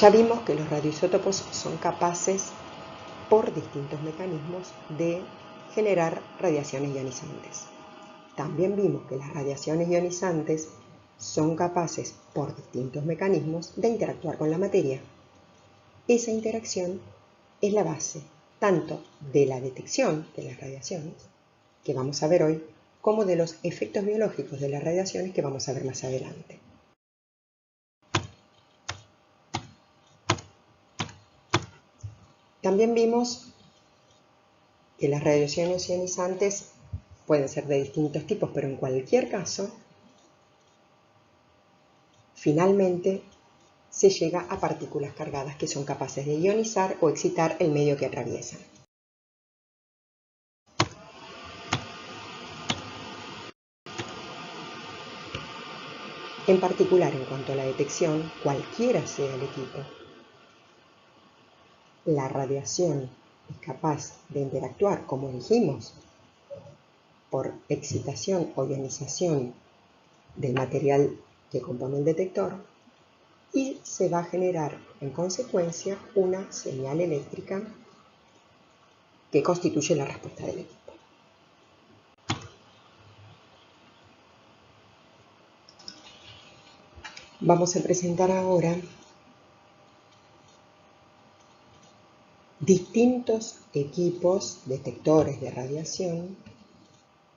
Ya vimos que los radioisótopos son capaces, por distintos mecanismos, de generar radiaciones ionizantes. También vimos que las radiaciones ionizantes son capaces, por distintos mecanismos, de interactuar con la materia. Esa interacción es la base tanto de la detección de las radiaciones, que vamos a ver hoy, como de los efectos biológicos de las radiaciones, que vamos a ver más adelante. También vimos que las radiaciones ionizantes pueden ser de distintos tipos, pero en cualquier caso, finalmente se llega a partículas cargadas que son capaces de ionizar o excitar el medio que atraviesan. En particular, en cuanto a la detección, cualquiera sea el equipo, la radiación es capaz de interactuar, como dijimos, por excitación o ionización del material que compone el detector, y se va a generar en consecuencia una señal eléctrica que constituye la respuesta del equipo. Vamos a presentar ahora distintos equipos detectores de radiación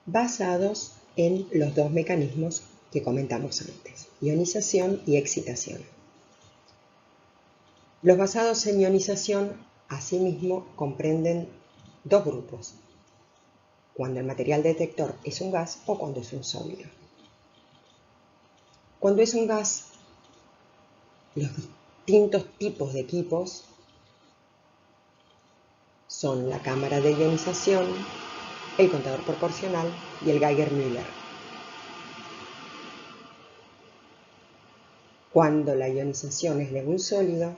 basados en los dos mecanismos que comentamos antes, ionización y excitación. Los basados en ionización, asimismo, comprenden dos grupos: cuando el material detector es un gas o cuando es un sólido. Cuando es un gas, los distintos tipos de equipos son la cámara de ionización, el contador proporcional y el Geiger-Müller. Cuando la ionización es de un sólido,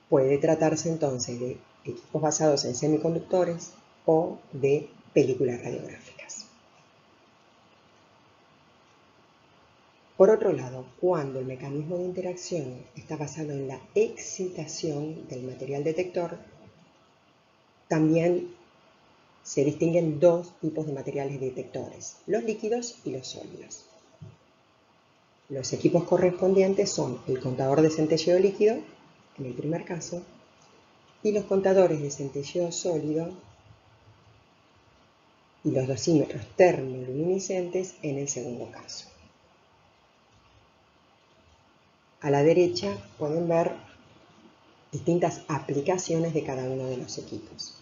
puede tratarse entonces de equipos basados en semiconductores o de películas radiográficas. Por otro lado, cuando el mecanismo de interacción está basado en la excitación del material detector, también se distinguen dos tipos de materiales detectores: los líquidos y los sólidos. Los equipos correspondientes son el contador de centelleo líquido, en el primer caso, y los contadores de centelleo sólido y los dosímetros termoluminiscentes en el segundo caso. A la derecha pueden ver distintas aplicaciones de cada uno de los equipos.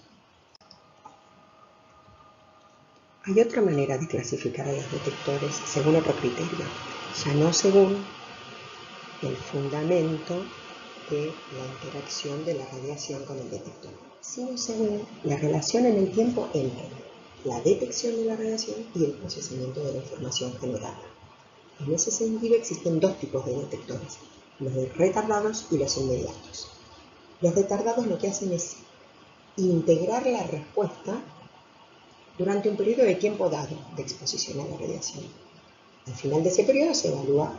Hay otra manera de clasificar a los detectores según otro criterio, ya no según el fundamento de la interacción de la radiación con el detector, sino según la relación en el tiempo entre la detección de la radiación y el procesamiento de la información generada. En ese sentido existen dos tipos de detectores: los retardados y los inmediatos. Los retardados lo que hacen es integrar la respuesta durante un periodo de tiempo dado de exposición a la radiación. Al final de ese periodo se evalúa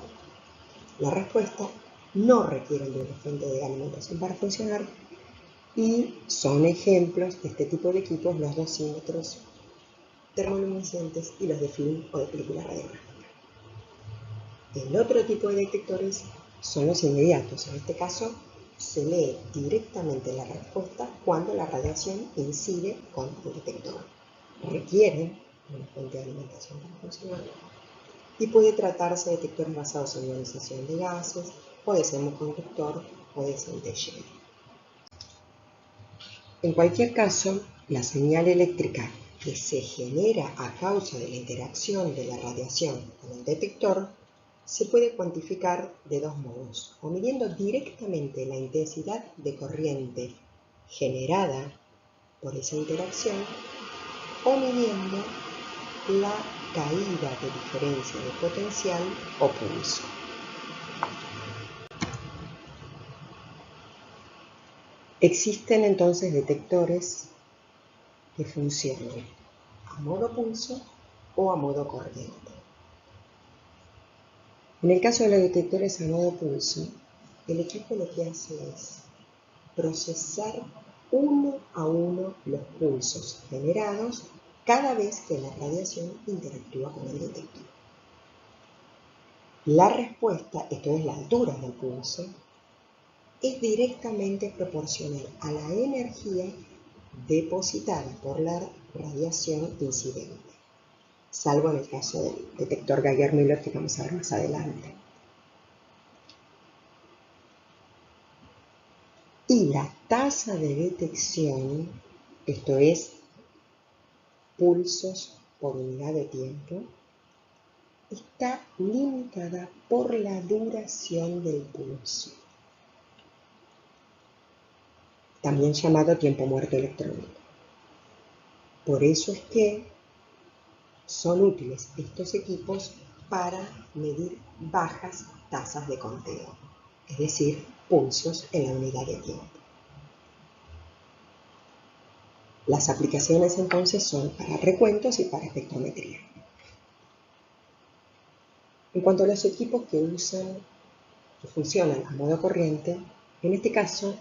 la respuesta, no requieren de una fuente de alimentación para funcionar, y son ejemplos de este tipo de equipos los dosímetros termoluminiscentes y los de film o de película radiográfica. El otro tipo de detectores son los inmediatos. En este caso, se lee directamente la respuesta cuando la radiación incide con el detector. Requieren una fuente de alimentación para funcionar y puede tratarse de detectores basados en ionización de gases, o de semiconductor o de centelleo. En cualquier caso, la señal eléctrica que se genera a causa de la interacción de la radiación con el detector se puede cuantificar de dos modos: o midiendo directamente la intensidad de corriente generada por esa interacción, o midiendo la caída de diferencia de potencial o pulso. Existen entonces detectores que funcionan a modo pulso o a modo corriente. En el caso de los detectores a modo pulso, el equipo lo que hace es procesar uno a uno los pulsos generados cada vez que la radiación interactúa con el detector. La respuesta, esto es la altura del pulso, es directamente proporcional a la energía depositada por la radiación incidente, salvo en el caso del detector Geiger-Müller que vamos a ver más adelante. Y la tasa de detección, esto es pulsos por unidad de tiempo, está limitada por la duración del pulso, también llamado tiempo muerto electrónico. Por eso es que son útiles estos equipos para medir bajas tasas de conteo, es decir, pulsos en la unidad de tiempo. Las aplicaciones entonces son para recuentos y para espectrometría. En cuanto a los equipos que funcionan a modo corriente, en este caso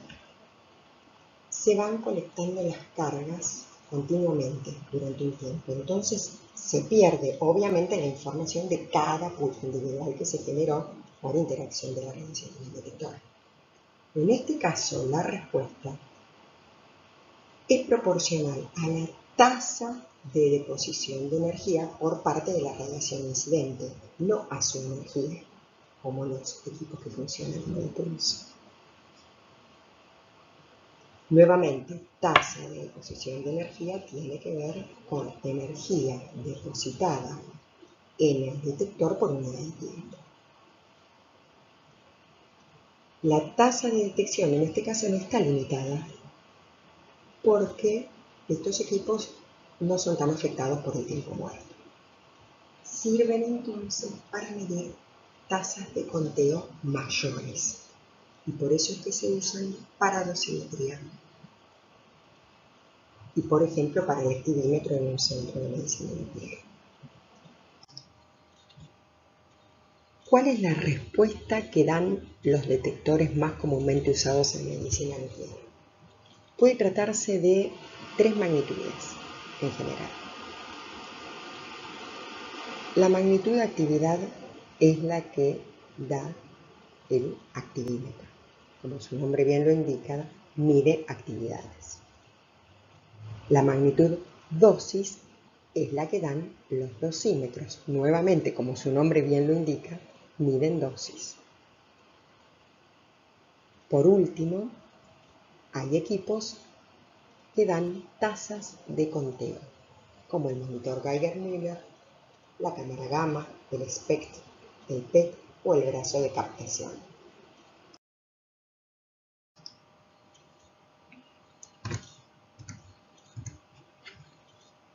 se van conectando las cargas continuamente durante un tiempo. Entonces se pierde obviamente la información de cada pulso individual que se generó por interacción de la radiación con el detector. En este caso la respuesta es proporcional a la tasa de deposición de energía por parte de la radiación incidente, no a su energía, como los equipos que funcionan en el pulso. Nuevamente, tasa de deposición de energía tiene que ver con energía depositada en el detector por unidad de tiempo. La tasa de detección en este caso no está limitada porque estos equipos no son tan afectados por el tiempo muerto. Sirven entonces para medir tasas de conteo mayores y por eso es que se usan para dosimetría y por ejemplo para el activímetro en un centro de medicina nuclear. ¿Cuál es la respuesta que dan los detectores más comúnmente usados en medicina nuclear? Puede tratarse de 3 magnitudes en general. La magnitud de actividad es la que da el activímetro. Como su nombre bien lo indica, mide actividades. La magnitud dosis es la que dan los dosímetros. Nuevamente, como su nombre bien lo indica, miden dosis. Por último, hay equipos que dan tasas de conteo, como el monitor Geiger-Müller, la cámara gamma, el SPECT, el PET o el brazo de captación.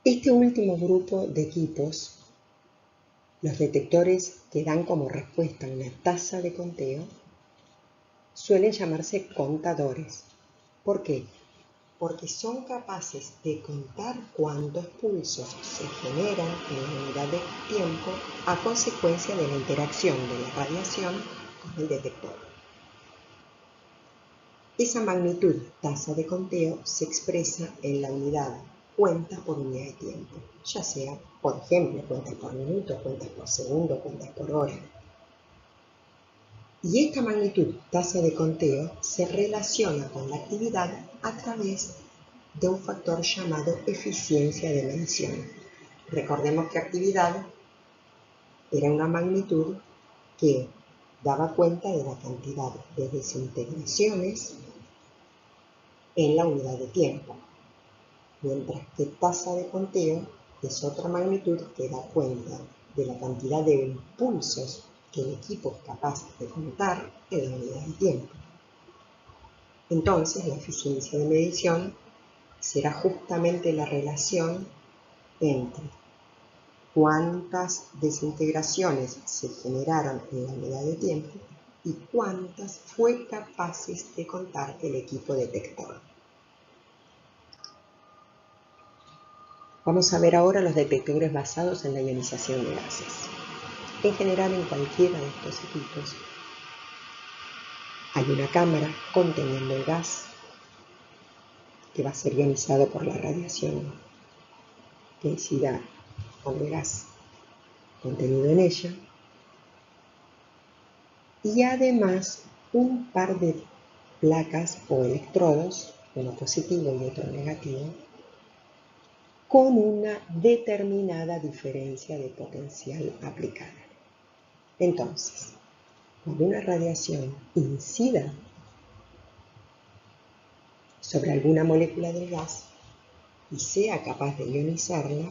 Este último grupo de equipos, los detectores que dan como respuesta una tasa de conteo, suelen llamarse contadores. ¿Por qué? Porque son capaces de contar cuántos pulsos se generan en la unidad de tiempo a consecuencia de la interacción de la radiación con el detector. Esa magnitud, tasa de conteo, se expresa en la unidad cuentas por unidad de tiempo, ya sea, por ejemplo, cuentas por minuto, cuentas por segundo, cuentas por hora. Y esta magnitud, tasa de conteo, se relaciona con la actividad a través de un factor llamado eficiencia de medición. Recordemos que actividad era una magnitud que daba cuenta de la cantidad de desintegraciones en la unidad de tiempo, mientras que tasa de conteo es otra magnitud que da cuenta de la cantidad de impulsos que el equipo es capaz de contar en la unidad de tiempo. Entonces, la eficiencia de medición será justamente la relación entre cuántas desintegraciones se generaron en la unidad de tiempo y cuántas fue capaces de contar el equipo detector. Vamos a ver ahora los detectores basados en la ionización de gases. En general, en cualquiera de estos equipos Hay una cámara conteniendo el gas que va a ser ionizado por la radiación que incida con el gas contenido en ella. Y además un par de placas o electrodos, uno positivo y otro negativo, con una determinada diferencia de potencial aplicada. Entonces, cuando una radiación incida sobre alguna molécula del gas y sea capaz de ionizarla,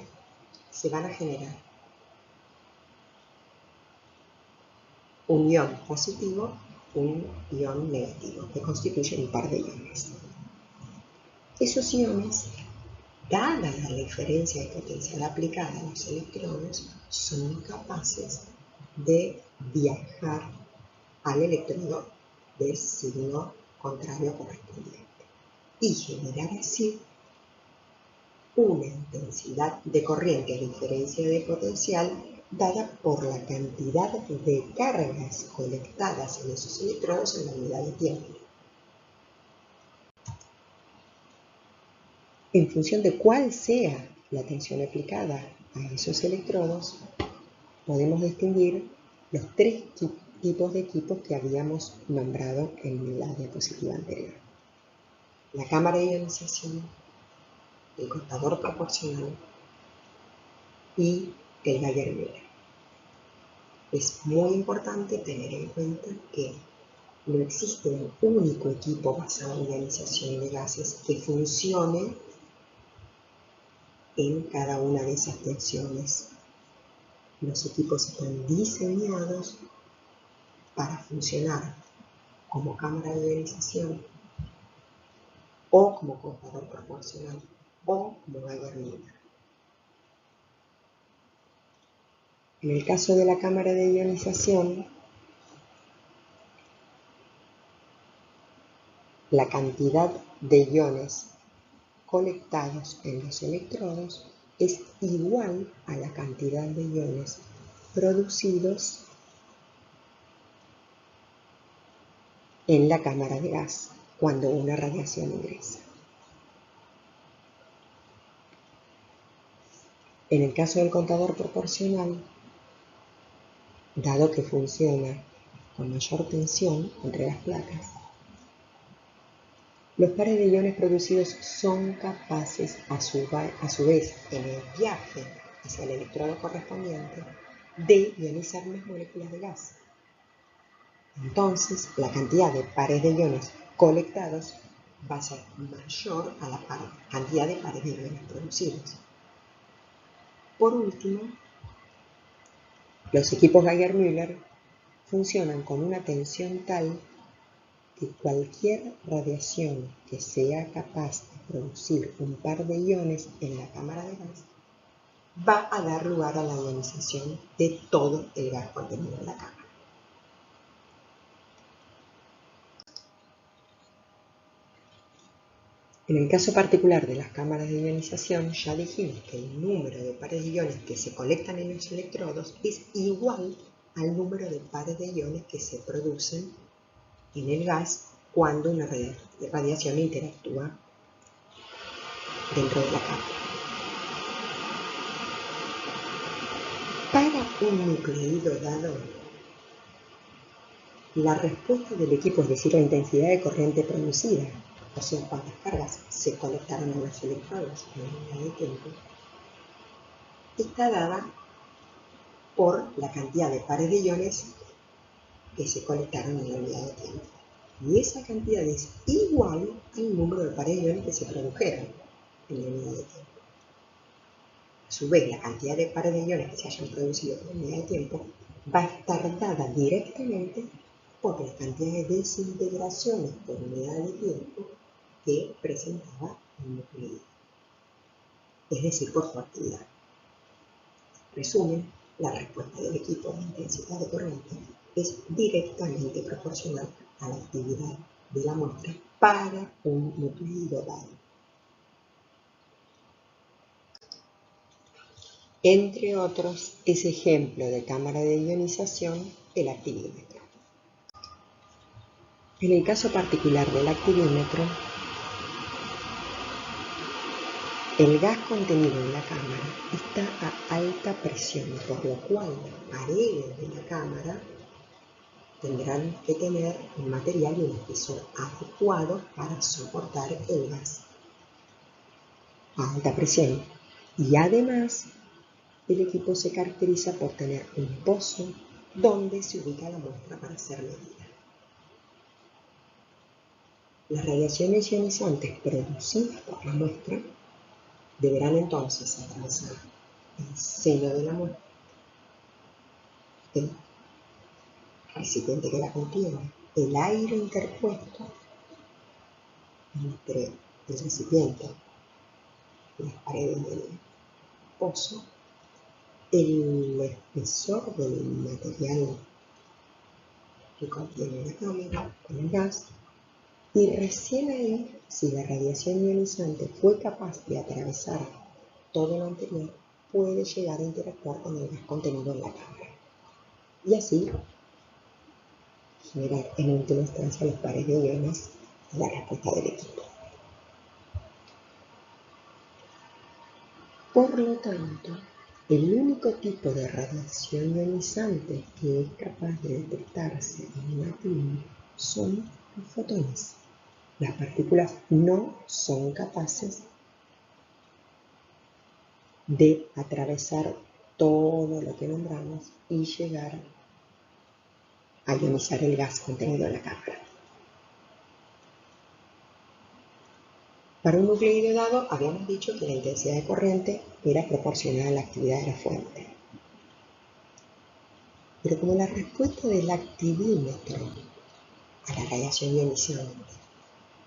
se van a generar un ion positivo, un ion negativo, que constituyen un par de iones. Esos iones, dada la diferencia de potencial aplicada a los electrodos, son capaces de viajar al electrodo del signo contrario correspondiente y generar así una intensidad de corriente a diferencia de potencial dada por la cantidad de cargas conectadas en esos electrodos en la unidad de tiempo. En función de cuál sea la tensión aplicada a esos electrodos, podemos distinguir los tres tipos de equipos que habíamos nombrado en la diapositiva anterior. La cámara de ionización, el contador proporcional y el Geiger-Müller. Es muy importante tener en cuenta que no existe un único equipo basado en ionización de gases que funcione en cada una de esas tensiones. Los equipos están diseñados para funcionar como cámara de ionización o como contador proporcional o como Geiger-Müller. En el caso de la cámara de ionización, la cantidad de iones conectados en los electrodos es igual a la cantidad de iones producidos en la cámara de gas cuando una radiación ingresa. En el caso del contador proporcional, dado que funciona con mayor tensión entre las placas, los pares de iones producidos son capaces, a su vez, en el viaje hacia el electrodo correspondiente, de ionizar las moléculas de gas. Entonces, la cantidad de pares de iones colectados va a ser mayor a la cantidad de pares de iones producidos. Por último, los equipos Geiger-Müller funcionan con una tensión tal que cualquier radiación que sea capaz de producir un par de iones en la cámara de gas va a dar lugar a la ionización de todo el gas contenido en la cámara. En el caso particular de las cámaras de ionización, ya dijimos que el número de pares de iones que se colectan en los electrodos es igual al número de pares de iones que se producen en el gas cuando una radiación interactúa dentro de la cámara. Para un nucleido dado, la respuesta del equipo, es decir, la intensidad de corriente producida, o sea, cuántas cargas se conectaron a los electrodos en la unidad de tiempo, está dada por la cantidad de pares de iones que se conectaron en la unidad de tiempo. Y esa cantidad es igual al número de pares de iones que se produjeron en la unidad de tiempo. A su vez, la cantidad de pares de iones que se hayan producido en la unidad de tiempo va a estar dada directamente por la cantidad de desintegraciones por unidad de tiempo que presentaba el nucleido, es decir, por su actividad. En resumen, la respuesta del equipo de intensidad de corriente es directamente proporcional a la actividad de la muestra para un nucleido dado. Entre otros, es ejemplo de cámara de ionización el activímetro. En el caso particular del activímetro, el gas contenido en la cámara está a alta presión, por lo cual las paredes de la cámara tendrán que tener un material y un espesor adecuado para soportar el gas a alta presión. Y además, el equipo se caracteriza por tener un pozo donde se ubica la muestra para ser medida. Las radiaciones ionizantes producidas por la muestra deberán entonces atravesar el seno de la muestra, el recipiente que la contiene, el aire interpuesto entre el recipiente y las paredes del pozo, el espesor del material que contiene la cámara con el gas, y recién ahí, si la radiación ionizante fue capaz de atravesar todo lo anterior, puede llegar a interactuar con el gas contenido en la cámara y así generar en última instancia los pares de iones y la respuesta del equipo. Por lo tanto, el único tipo de radiación ionizante que es capaz de detectarse en un activímetro son los fotones. Las partículas no son capaces de atravesar todo lo que nombramos y llegar a ionizar el gas contenido en la cámara. Para un nucleido dado, habíamos dicho que la intensidad de corriente era proporcional a la actividad de la fuente. Pero como la respuesta del activímetro a la radiación ionizante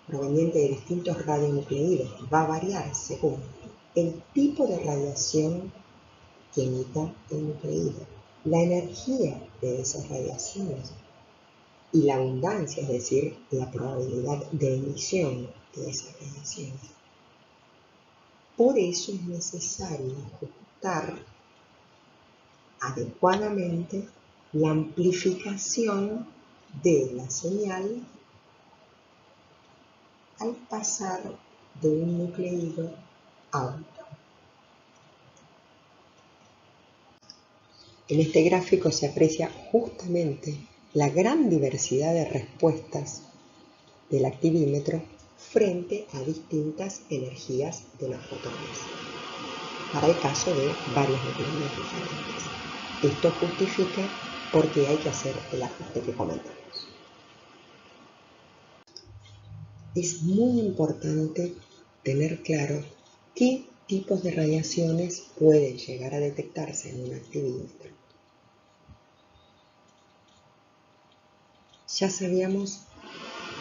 proveniente de distintos radionucleidos va a variar según el tipo de radiación que emita el nucleido, la energía de esas radiaciones y la abundancia, es decir, la probabilidad de emisión de esas radiaciones. Por eso es necesario ajustar adecuadamente la amplificación de la señal al pasar de un nucleido a otro. En este gráfico se aprecia justamente la gran diversidad de respuestas del activímetro frente a distintas energías de los fotones, para el caso de varios nucleidos diferentes. Esto justifica por qué hay que hacer el ajuste que comentamos. Es muy importante tener claro qué tipos de radiaciones pueden llegar a detectarse en un activímetro. Ya sabíamos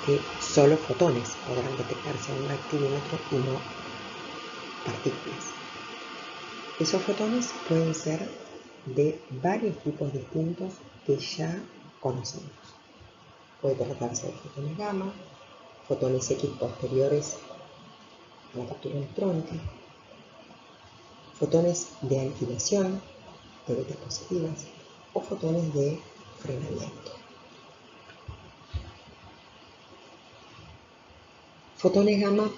que solo fotones podrán detectarse en un activímetro y no partículas. Esos fotones pueden ser de varios tipos distintos que ya conocemos. Puede tratarse de fotones gamma, fotones X posteriores a la captura electrónica, fotones de aniquilación, de beta positivas, o fotones de frenamiento. Fotones gamma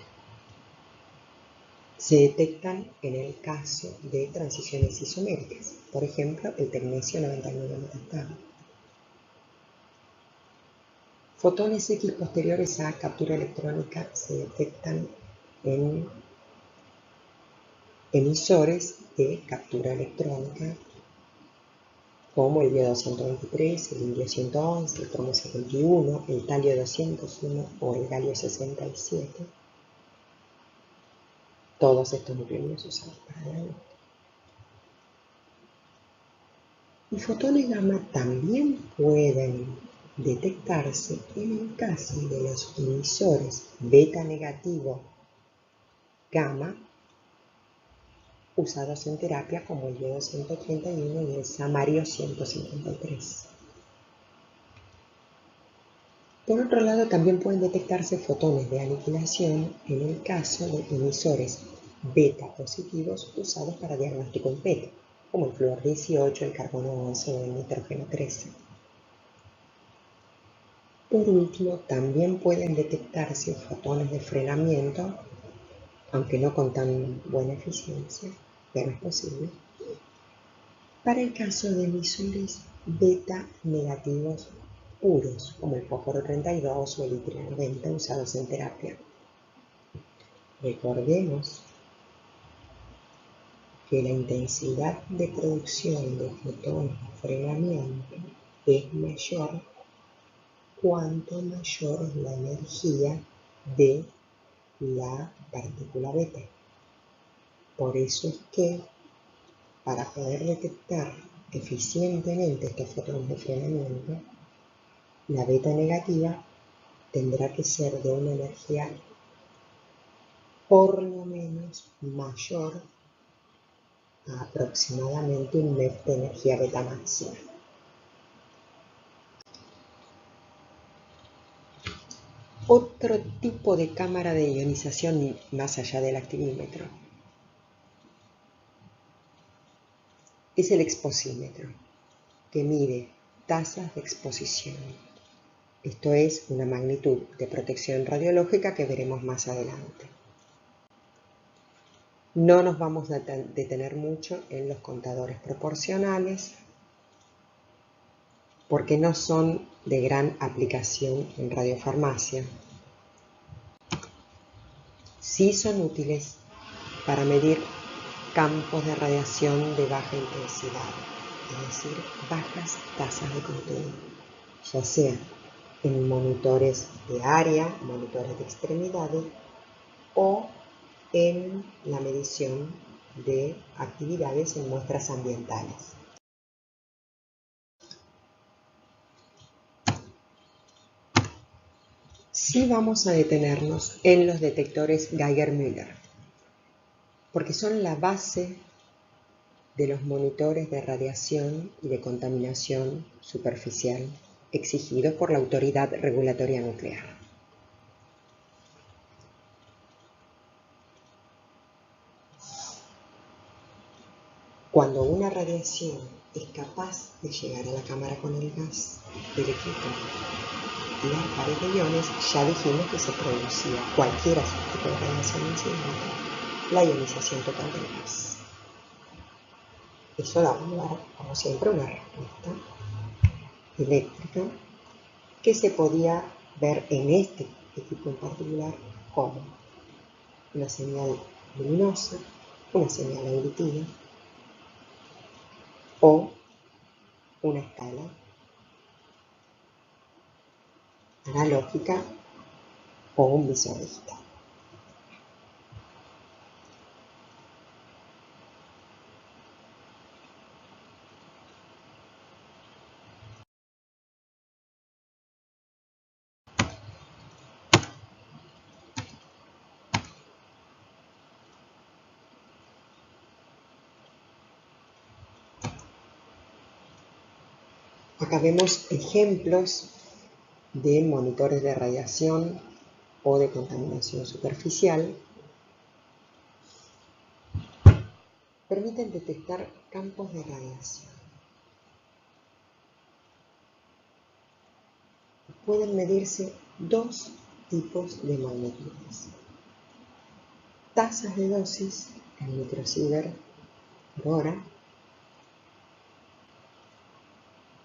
se detectan en el caso de transiciones isoméricas, por ejemplo, el tecnecio 99 metastable. Fotones X posteriores a captura electrónica se detectan en emisores de captura electrónica como el bio-223, el indio-111, el cromo-71, el talio-201 o el galio-67. Todos estos nucleidos usados para diagnóstico. Y fotones gamma también pueden detectarse en el caso de los emisores beta negativo gamma usados en terapia como el bio-231 y el samario 153. Por otro lado, también pueden detectarse fotones de aniquilación en el caso de emisores beta positivos usados para diagnóstico en PET, como el flúor 18, el carbono 11 o el nitrógeno 13. Por último, también pueden detectarse fotones de frenamiento, aunque no con tan buena eficiencia, pero es posible, para el caso de emisores beta negativos puros, como el fósforo 32 o el itrio 90 usados en terapia. Recordemos que la intensidad de producción de fotones de frenamiento es mayor cuanto mayor es la energía de la partícula beta. Por eso es que para poder detectar eficientemente estos fotones de frenamiento, la beta negativa tendrá que ser de una energía por lo menos mayor a aproximadamente un MEP de energía beta máxima. Otro tipo de cámara de ionización más allá del activímetro es el exposímetro, que mide tasas de exposición. Esto es una magnitud de protección radiológica que veremos más adelante. No nos vamos a detener mucho en los contadores proporcionales porque no son de gran aplicación en radiofarmacia. Sí son útiles para medir campos de radiación de baja intensidad, es decir, bajas tasas de contenido, ya sea en monitores de área, monitores de extremidades o en la medición de actividades en muestras ambientales. Sí vamos a detenernos en los detectores Geiger-Müller, porque son la base de los monitores de radiación y de contaminación superficial exigidos por la Autoridad Regulatoria Nuclear. Cuando una radiación es capaz de llegar a la cámara con el gas del equipo y las pares de iones, ya dijimos que se producía cualquier tipo de radiación incidente, la ionización total del gas. Eso daba lugar, como siempre, a una respuesta eléctrica que se podía ver en este equipo en particular como una señal luminosa, una señal auditiva o una escala analógica o un visor digital. Acá vemos ejemplos de monitores de radiación o de contaminación superficial. Permiten detectar campos de radiación. Pueden medirse dos tipos de magnitudes. Tasas de dosis en microsievert por hora,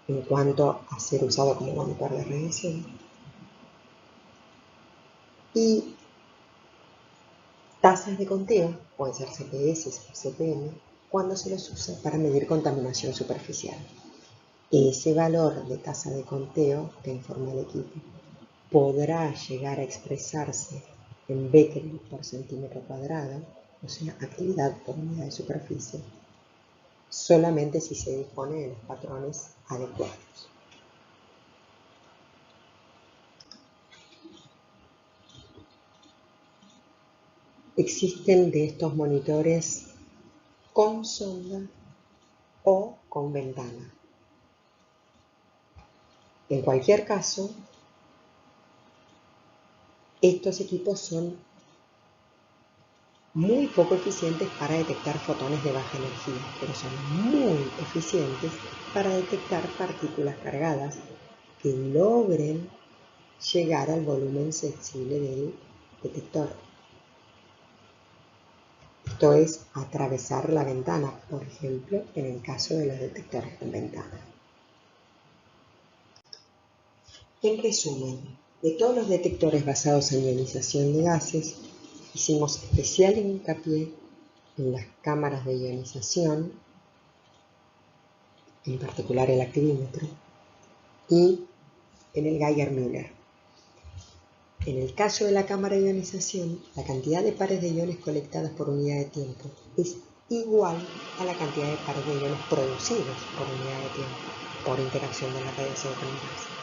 en cuanto a ser usado como monitor de radiación, y tasas de conteo, pueden ser CPS o CPM, cuando se los usa para medir contaminación superficial. Ese valor de tasa de conteo que informa el equipo podrá llegar a expresarse en becquerel por centímetro cuadrado, o sea, actividad por unidad de superficie, solamente si se dispone de los patrones adecuados. Existen de estos monitores con sonda o con ventana. En cualquier caso, estos equipos son muy poco eficientes para detectar fotones de baja energía, pero son muy eficientes para detectar partículas cargadas que logren llegar al volumen sensible del detector. Esto es atravesar la ventana, por ejemplo, en el caso de los detectores con ventana. En resumen, de todos los detectores basados en ionización de gases, hicimos especial hincapié en las cámaras de ionización, en particular el activímetro, y en el Geiger-Müller. En el caso de la cámara de ionización, la cantidad de pares de iones colectadas por unidad de tiempo es igual a la cantidad de pares de iones producidos por unidad de tiempo, por interacción de la radiación con el gas.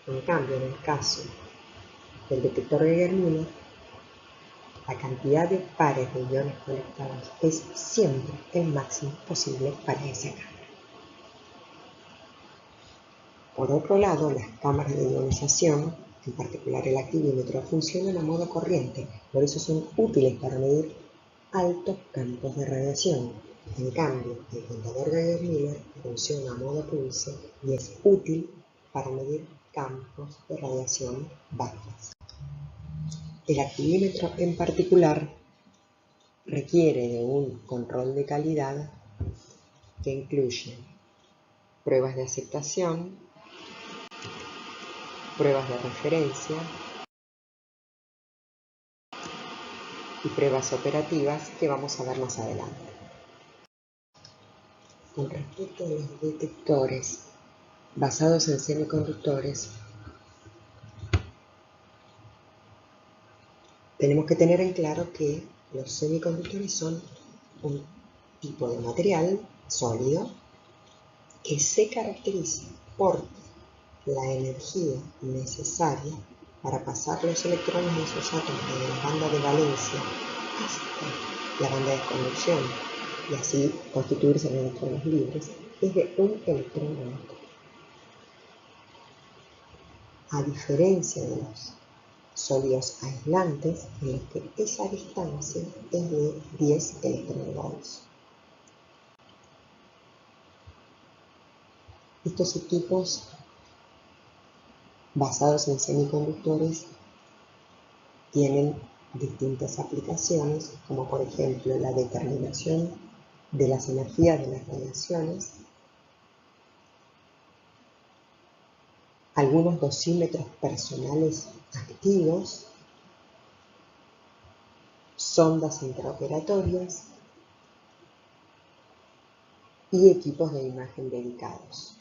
En cambio, en el caso del detector Geiger-Müller, la cantidad de pares de iones colectados es siempre el máximo posible para esa cámara. Por otro lado, las cámaras de ionización, en particular el activímetro, funcionan a modo corriente, por eso son útiles para medir altos campos de radiación. En cambio, el contador Geiger-Müller funciona a modo pulse y es útil para medir campos de radiación bajos. El activímetro en particular requiere de un control de calidad que incluye pruebas de aceptación, pruebas de referencia y pruebas operativas que vamos a ver más adelante. Con respecto a los detectores basados en semiconductores, tenemos que tener en claro que los semiconductores son un tipo de material sólido que se caracteriza por la energía necesaria para pasar los electrones de sus átomos de la banda de valencia hasta la banda de conducción y así constituirse en electrones libres es de un electronvoltio. A diferencia de los sólidos aislantes, en los que esa distancia es de 10 electronvolts. Estos equipos basados en semiconductores tienen distintas aplicaciones, como por ejemplo la determinación de las energías de las radiaciones, algunos dosímetros personales activos, sondas intraoperatorias y equipos de imagen dedicados.